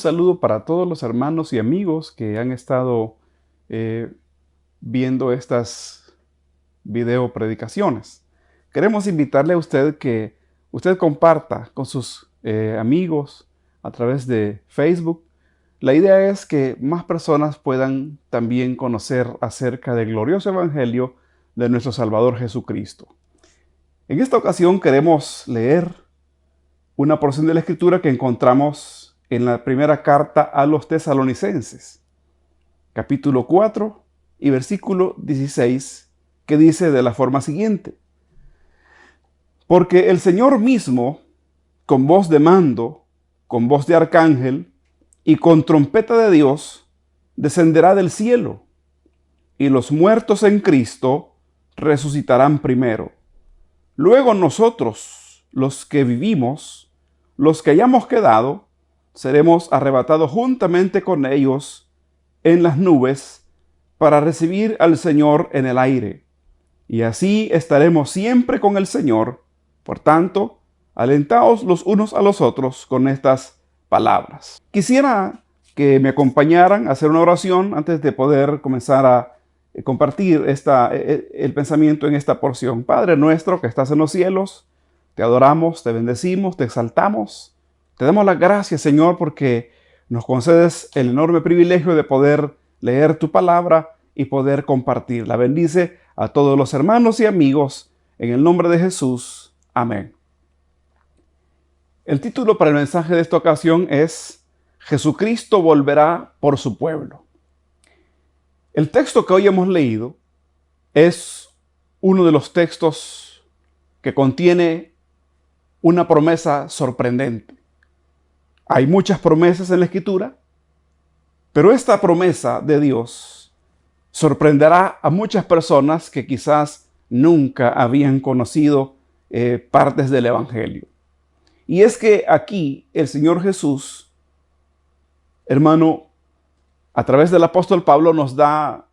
saludo para todos los hermanos y amigos que han estado eh, viendo estas video predicaciones. Queremos invitarle a usted que usted comparta con sus amigos a través de Facebook. La idea es que más personas puedan también conocer acerca del glorioso evangelio de nuestro Salvador Jesucristo. En esta ocasión queremos leer una porción de la Escritura que encontramos en la primera carta a los Tesalonicenses, capítulo 4 y versículo 16, que dice de la forma siguiente: Porque el Señor mismo, con voz de mando, con voz de arcángel y con trompeta de Dios, descenderá del cielo, y los muertos en Cristo resucitarán primero. Luego nosotros, los que vivimos, los que hayamos quedado, seremos arrebatados juntamente con ellos en las nubes para recibir al Señor en el aire. Y así estaremos siempre con el Señor. Por tanto, alentaos los unos a los otros con estas palabras. Quisiera que me acompañaran a hacer una oración antes de poder comenzar a compartir el pensamiento en esta porción. Padre nuestro que estás en los cielos, te adoramos, te bendecimos, te exaltamos. Te damos las gracias, Señor, porque nos concedes el enorme privilegio de poder leer tu palabra y poder compartirla. Bendice a todos los hermanos y amigos en el nombre de Jesús. Amén. El título para el mensaje de esta ocasión es Jesucristo volverá por su pueblo. El texto que hoy hemos leído es uno de los textos que contiene una promesa sorprendente. Hay muchas promesas en la Escritura, pero esta promesa de Dios sorprenderá a muchas personas que quizás nunca habían conocido partes del Evangelio. Y es que aquí el Señor Jesús, hermano, a través del apóstol Pablo nos da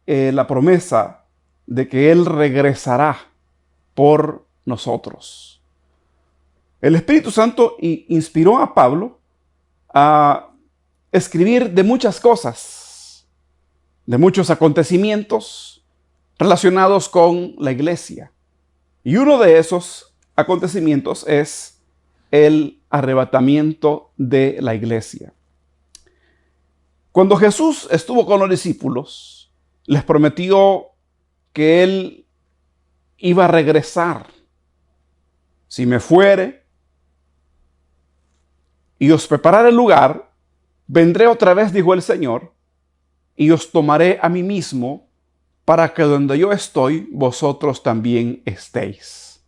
la promesa de que Él regresará por nosotros. El Espíritu Santo inspiró a Pablo a escribir de muchas cosas, de muchos acontecimientos relacionados con la iglesia. Y uno de esos acontecimientos es el arrebatamiento de la iglesia. Cuando Jesús estuvo con los discípulos, les prometió que Él iba a regresar. Si me fuere y os prepararé el lugar, vendré otra vez, dijo el Señor, y os tomaré a mí mismo, para que donde yo estoy, vosotros también estéis.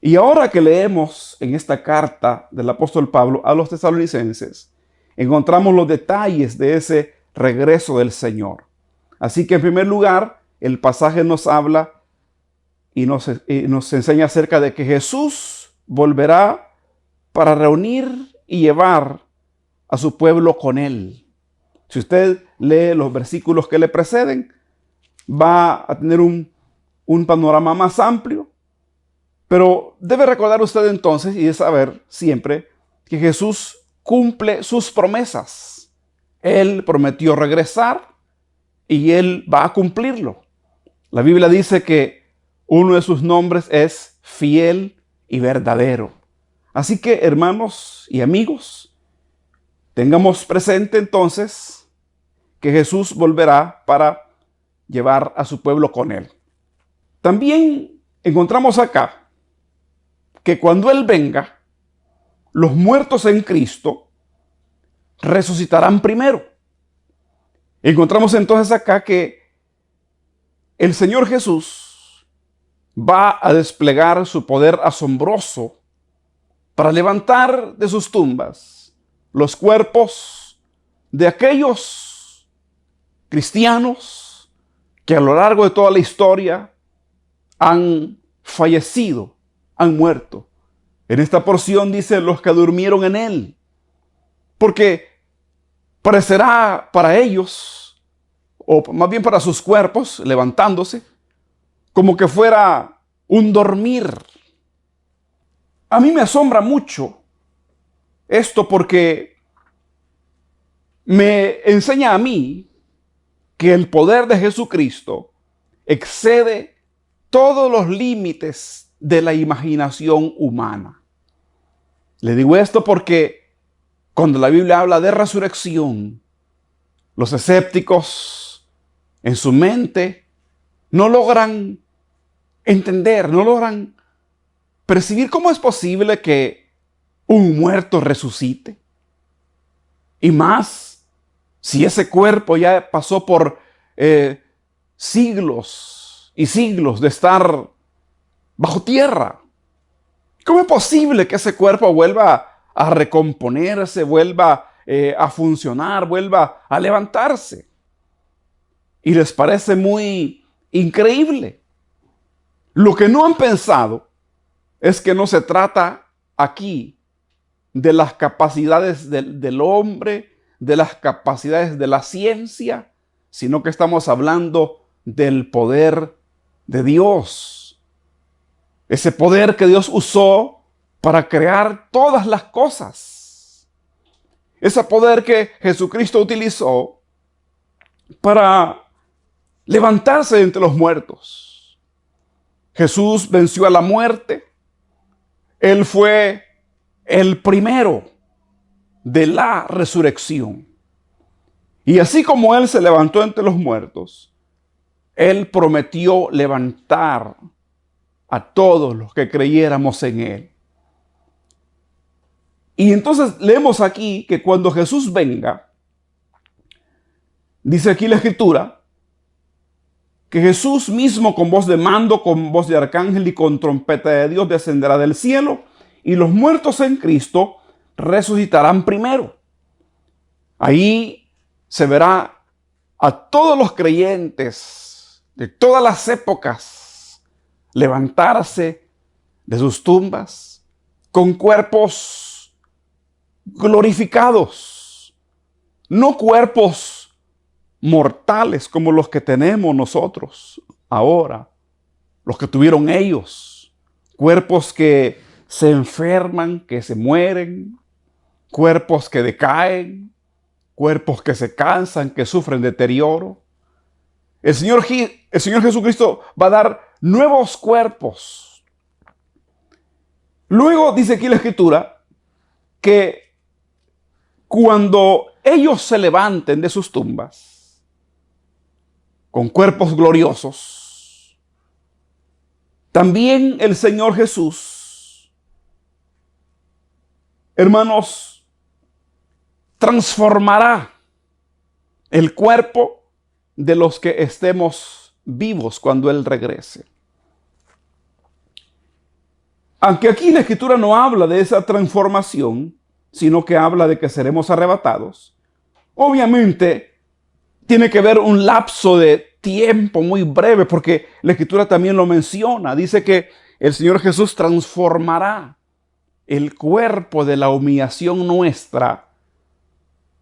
Y ahora que leemos en esta carta del apóstol Pablo a los tesalonicenses, encontramos los detalles de ese regreso del Señor. Así que en primer lugar, el pasaje nos habla y nos enseña acerca de que Jesús volverá para reunir y llevar a su pueblo con Él. Si usted lee los versículos que le preceden, va a tener un panorama más amplio. Pero debe recordar usted entonces y de saber siempre que Jesús cumple sus promesas. Él prometió regresar y Él va a cumplirlo. La Biblia dice que uno de sus nombres es fiel y verdadero. Así que, hermanos y amigos, tengamos presente entonces que Jesús volverá para llevar a su pueblo con Él. También encontramos acá que cuando Él venga, los muertos en Cristo resucitarán primero. Encontramos entonces acá que el Señor Jesús va a desplegar su poder asombroso para levantar de sus tumbas los cuerpos de aquellos cristianos que a lo largo de toda la historia han fallecido, han muerto. En esta porción dice los que durmieron en Él, porque parecerá para ellos, o más bien para sus cuerpos, levantándose, como que fuera un dormir. A mí me asombra mucho esto porque me enseña a mí que el poder de Jesucristo excede todos los límites de la imaginación humana. Le digo esto porque cuando la Biblia habla de resurrección, los escépticos en su mente no logran entender, no logran percibir cómo es posible que un muerto resucite. Y más, si ese cuerpo ya pasó por siglos y siglos de estar bajo tierra. ¿Cómo es posible que ese cuerpo vuelva a recomponerse, vuelva a funcionar, vuelva a levantarse? Y les parece muy increíble. Lo que no han pensado es que no se trata aquí de las capacidades del hombre, de las capacidades de la ciencia, sino que estamos hablando del poder de Dios. Ese poder que Dios usó para crear todas las cosas. Ese poder que Jesucristo utilizó para levantarse de entre los muertos. Jesús venció a la muerte. Él fue el primero de la resurrección. Y así como Él se levantó entre los muertos, Él prometió levantar a todos los que creyéramos en Él. Y entonces leemos aquí que cuando Jesús venga, dice aquí la Escritura, que Jesús mismo con voz de mando, con voz de arcángel y con trompeta de Dios descenderá del cielo, y los muertos en Cristo resucitarán primero. Ahí se verá a todos los creyentes de todas las épocas levantarse de sus tumbas con cuerpos glorificados, no cuerpos mortales como los que tenemos nosotros ahora, los que tuvieron ellos, cuerpos que se enferman, que se mueren, cuerpos que decaen, cuerpos que se cansan, que sufren deterioro. El Señor Jesucristo va a dar nuevos cuerpos. Luego dice aquí la Escritura que cuando ellos se levanten de sus tumbas con cuerpos gloriosos, también el Señor Jesús, hermanos, transformará el cuerpo de los que estemos vivos cuando Él regrese. Aunque aquí la Escritura no habla de esa transformación, sino que habla de que seremos arrebatados, obviamente tiene que haber un lapso de tiempo muy breve, porque la Escritura también lo menciona. Dice que el Señor Jesús transformará el cuerpo de la humillación nuestra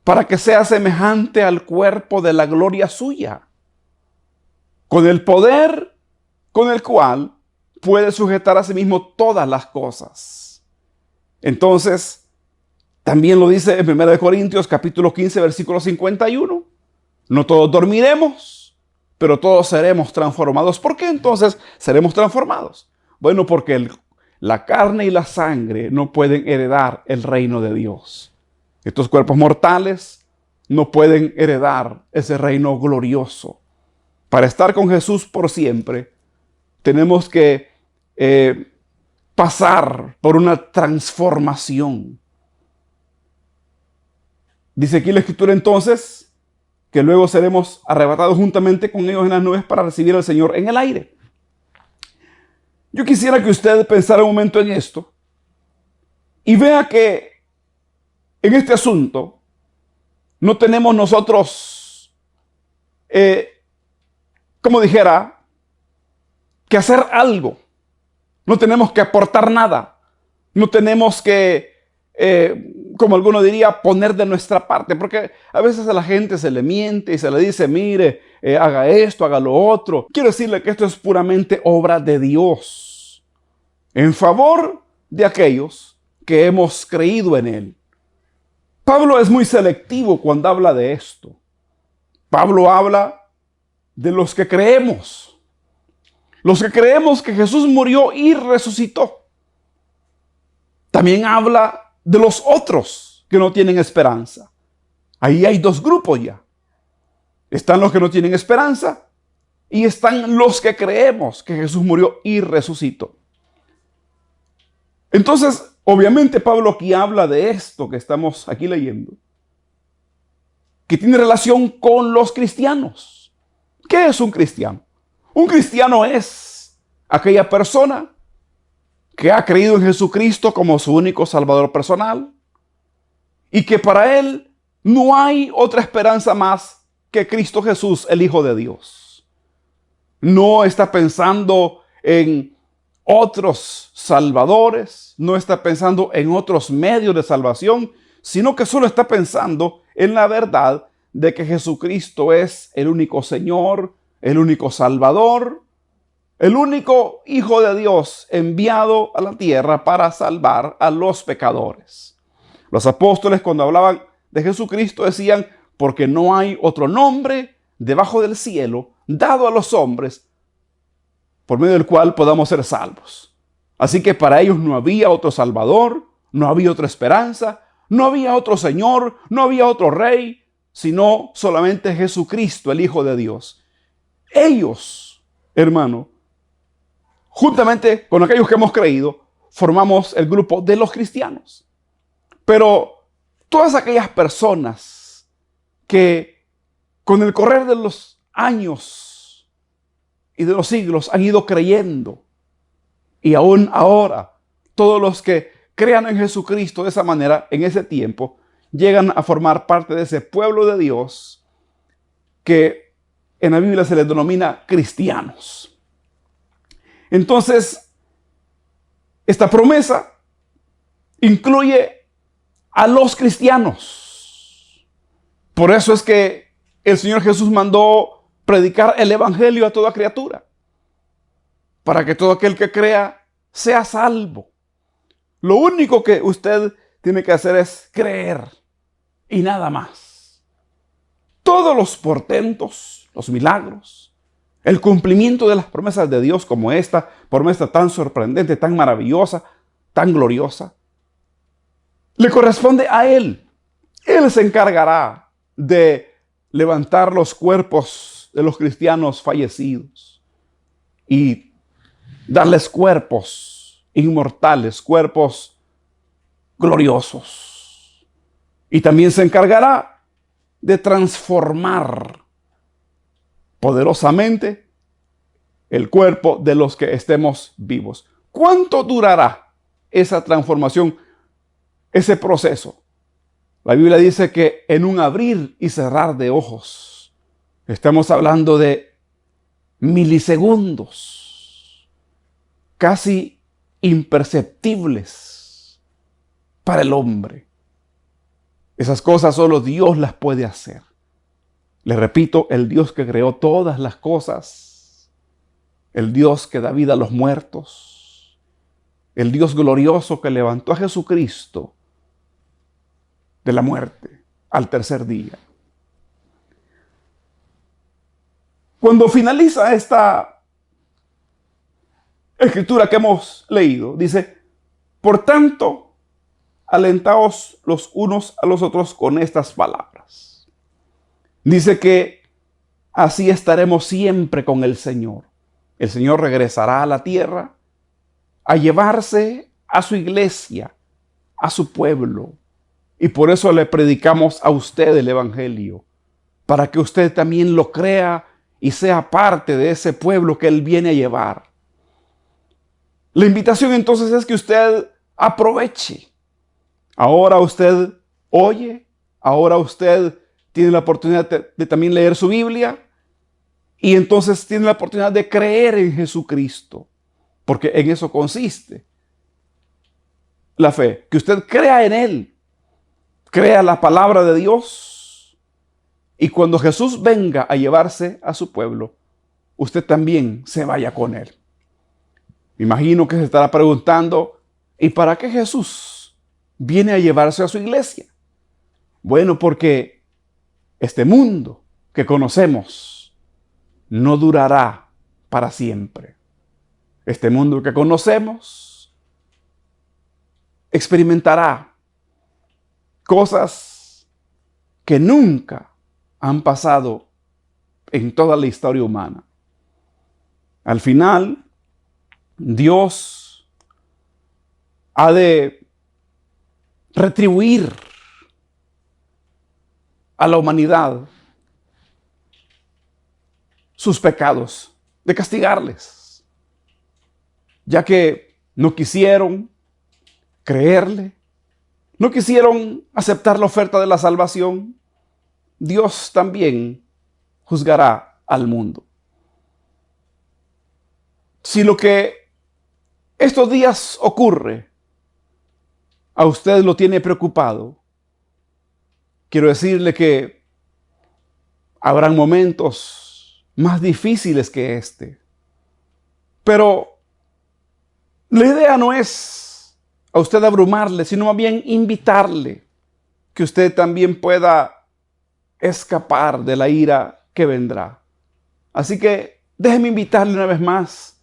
para que sea semejante al cuerpo de la gloria suya, con el poder con el cual puede sujetar a sí mismo todas las cosas. Entonces, también lo dice en 1 Corintios capítulo 15, versículo 51. No todos dormiremos, pero todos seremos transformados. ¿Por qué entonces seremos transformados? Bueno, porque la carne y la sangre no pueden heredar el reino de Dios. Estos cuerpos mortales no pueden heredar ese reino glorioso. Para estar con Jesús por siempre, tenemos que pasar por una transformación. Dice aquí la Escritura entonces que luego seremos arrebatados juntamente con ellos en las nubes para recibir al Señor en el aire. Yo quisiera que usted pensara un momento en esto y vea que en este asunto no tenemos nosotros, como dijera, que hacer algo. No tenemos que aportar nada. No tenemos que, como alguno diría, poner de nuestra parte. Porque a veces a la gente se le miente y se le dice, mire, haga esto, haga lo otro. Quiero decirle que esto es puramente obra de Dios, en favor de aquellos que hemos creído en Él. Pablo es muy selectivo cuando habla de esto. Pablo habla de los que creemos. Los que creemos que Jesús murió y resucitó. También habla de los otros que no tienen esperanza. Ahí hay dos grupos ya. Están los que no tienen esperanza y están los que creemos que Jesús murió y resucitó. Entonces, obviamente Pablo aquí habla de esto que estamos aquí leyendo, que tiene relación con los cristianos. ¿Qué es un cristiano? Un cristiano es aquella persona que ha creído en Jesucristo como su único Salvador personal y que para él no hay otra esperanza más que Cristo Jesús, el Hijo de Dios. No está pensando en otros salvadores, no está pensando en otros medios de salvación, sino que solo está pensando en la verdad de que Jesucristo es el único Señor, el único Salvador, el único Hijo de Dios enviado a la tierra para salvar a los pecadores. Los apóstoles, cuando hablaban de Jesucristo, decían: porque no hay otro nombre debajo del cielo dado a los hombres por medio del cual podamos ser salvos. Así que para ellos no había otro Salvador, no había otra esperanza, no había otro Señor, no había otro Rey, sino solamente Jesucristo, el Hijo de Dios. Ellos, hermano, juntamente con aquellos que hemos creído, formamos el grupo de los cristianos. Pero todas aquellas personas que con el correr de los años y de los siglos han ido creyendo, y aún ahora todos los que crean en Jesucristo de esa manera, en ese tiempo, llegan a formar parte de ese pueblo de Dios que en la Biblia se les denomina cristianos. Entonces, esta promesa incluye a los cristianos. Por eso es que el Señor Jesús mandó predicar el evangelio a toda criatura, para que todo aquel que crea sea salvo. Lo único que usted tiene que hacer es creer y nada más. Todos los portentos, los milagros, el cumplimiento de las promesas de Dios, como esta promesa tan sorprendente, tan maravillosa, tan gloriosa, le corresponde a Él. Él se encargará de levantar los cuerpos de los cristianos fallecidos y darles cuerpos inmortales, cuerpos gloriosos. Y también se encargará de transformar poderosamente el cuerpo de los que estemos vivos. ¿Cuánto durará esa transformación, ese proceso? La Biblia dice que en un abrir y cerrar de ojos. Estamos hablando de milisegundos, casi imperceptibles para el hombre. Esas cosas solo Dios las puede hacer. Le repito, el Dios que creó todas las cosas, el Dios que da vida a los muertos, el Dios glorioso que levantó a Jesucristo de la muerte al tercer día. Cuando finaliza esta escritura que hemos leído, dice: por tanto, alentaos los unos a los otros con estas palabras. Dice que así estaremos siempre con el Señor. El Señor regresará a la tierra a llevarse a su iglesia, a su pueblo. Y por eso le predicamos a usted el evangelio, para que usted también lo crea y sea parte de ese pueblo que Él viene a llevar. La invitación entonces es que usted aproveche. Ahora usted oye, ahora usted tiene la oportunidad de también leer su Biblia, y entonces tiene la oportunidad de creer en Jesucristo, porque en eso consiste la fe, que usted crea en Él. Crea la palabra de Dios, y cuando Jesús venga a llevarse a su pueblo, usted también se vaya con Él. Me imagino que se estará preguntando: ¿y para qué Jesús viene a llevarse a su iglesia? Bueno, porque este mundo que conocemos no durará para siempre. Este mundo que conocemos experimentará cosas que nunca han pasado en toda la historia humana. Al final, Dios ha de retribuir a la humanidad sus pecados, de castigarles, ya que no quisieron creerle, no quisieron aceptar la oferta de la salvación. Dios también juzgará al mundo. Si lo que estos días ocurre a usted lo tiene preocupado, quiero decirle que habrán momentos más difíciles que este. Pero la idea no es a usted abrumarle, sino más bien invitarle que usted también pueda escapar de la ira que vendrá. Así que déjeme invitarle una vez más.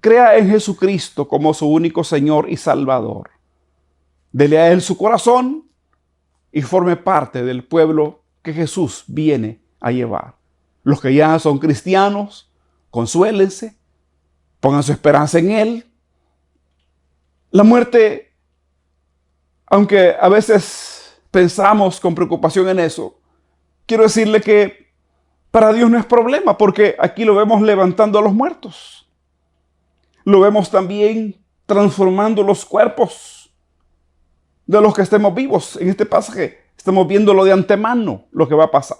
Crea en Jesucristo como su único Señor y Salvador. Dele a Él su corazón y forme parte del pueblo que Jesús viene a llevar. Los que ya son cristianos, consuélense, pongan su esperanza en Él. La muerte, aunque a veces pensamos con preocupación en eso, quiero decirle que para Dios no es problema, porque aquí lo vemos levantando a los muertos. Lo vemos también transformando los cuerpos de los que estemos vivos. En este pasaje estamos viéndolo de antemano, lo que va a pasar.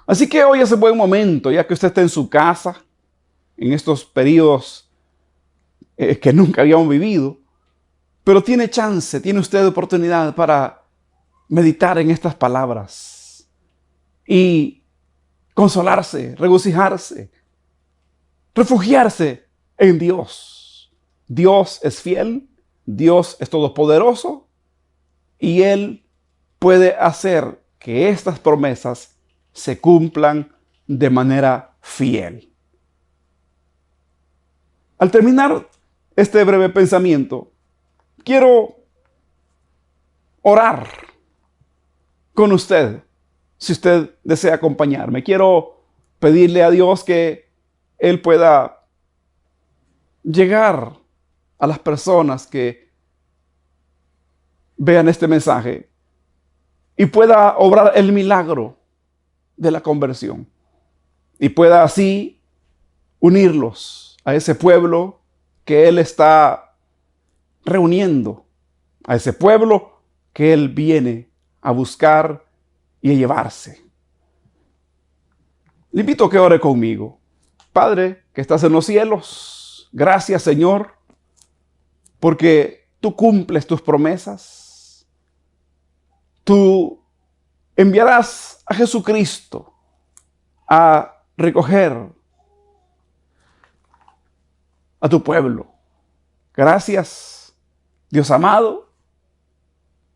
Así que hoy es un buen momento, ya que usted está en su casa, en estos periodos que nunca habíamos vivido, pero tiene chance, tiene usted oportunidad para meditar en estas palabras y consolarse, regocijarse, refugiarse en Dios. Dios es fiel, Dios es todopoderoso y Él puede hacer que estas promesas se cumplan de manera fiel. Al terminar este breve pensamiento, quiero orar con usted, si usted desea acompañarme. Quiero pedirle a Dios que Él pueda llegar a las personas que vean este mensaje y pueda obrar el milagro de la conversión y pueda así unirlos a ese pueblo que Él está reuniendo, a ese pueblo que Él viene a buscar y a llevarse. Le invito a que ore conmigo. Padre, que estás en los cielos, gracias, Señor, porque tú cumples tus promesas. Tú enviarás a Jesucristo a recoger a tu pueblo. Gracias, Dios amado,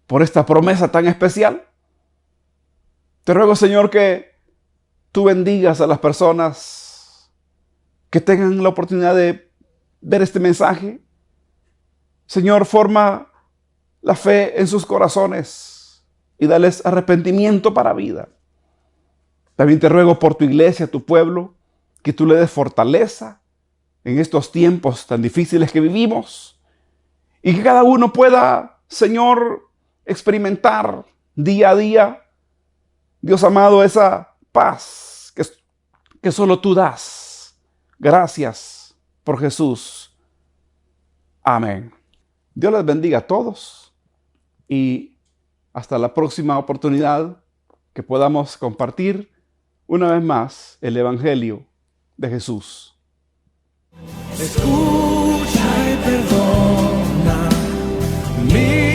por esta promesa tan especial. Te ruego, Señor, que tú bendigas a las personas que tengan la oportunidad de ver este mensaje. Señor, forma la fe en sus corazones y dales arrepentimiento para vida. También te ruego por tu iglesia, tu pueblo, que tú le des fortaleza en estos tiempos tan difíciles que vivimos y que cada uno pueda, Señor, experimentar día a día, Dios amado, esa paz que solo tú das. Gracias por Jesús. Amén. Dios les bendiga a todos y hasta la próxima oportunidad que podamos compartir una vez más el Evangelio de Jesús. Escucha y perdona mi